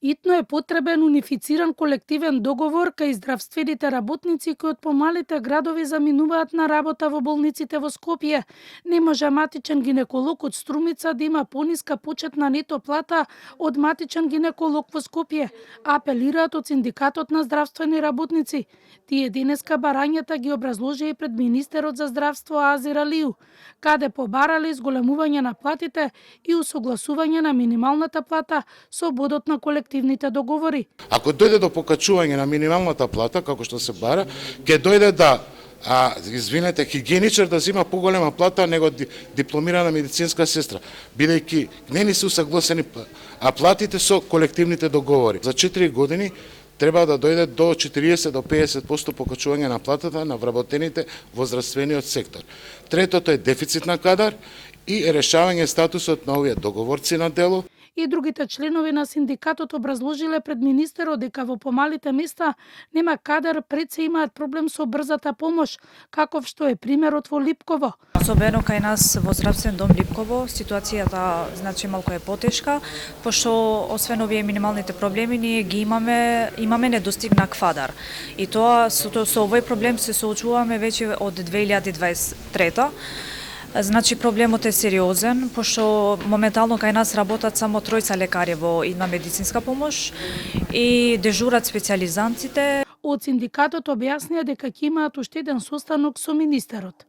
Итно е потребен унифициран колективен договор кај здравствените работници кои од помалите градови заминуваат на работа во болниците во Скопје. Не може матичен гинеколог од Струмица да има пониска почетна нето плата од матичен гинеколог во Скопје, апелираат од Синдикатот на здравствени работници. Тие денеска барањата ги образложија пред министерот за здравство Азир Алију, каде побарале изголемување на платите и усогласување на минималната плата со бодот на колективните договори. Ако дојде до покачување на минималната плата, како што се бара, ќе дојде да извинете, хигиеничар да зема поголема плата него дипломирана медицинска сестра, бидејќи не ни се усагласени платите со колективните договори. За 4 години треба да дојде до 40 до 50% покачување на платата на вработените во здравствениот сектор. Третото е дефицит на кадар и решавање статусот на овие договорци на дело. И другите членови на синдикатот образложиле пред министерот дека во помалите места нема кадар, пред се имаат проблем со брзата помош, каков што е примерот во Липково. Особено кај нас во здравствен дом Липково ситуацијата значи малку е потешка, пошто освен овие минималните проблеми ние ги имаме недостигнат кадар. И тоа со овој проблем се соочуваме веќе од 2023. Значи проблемот е сериозен, пошто моментално кај нас работат само 3 лекари во идна медицинска помош и дежурат специјализантите. Од синдикатот објаснија дека ќе имаат уште еден состанок со министерот.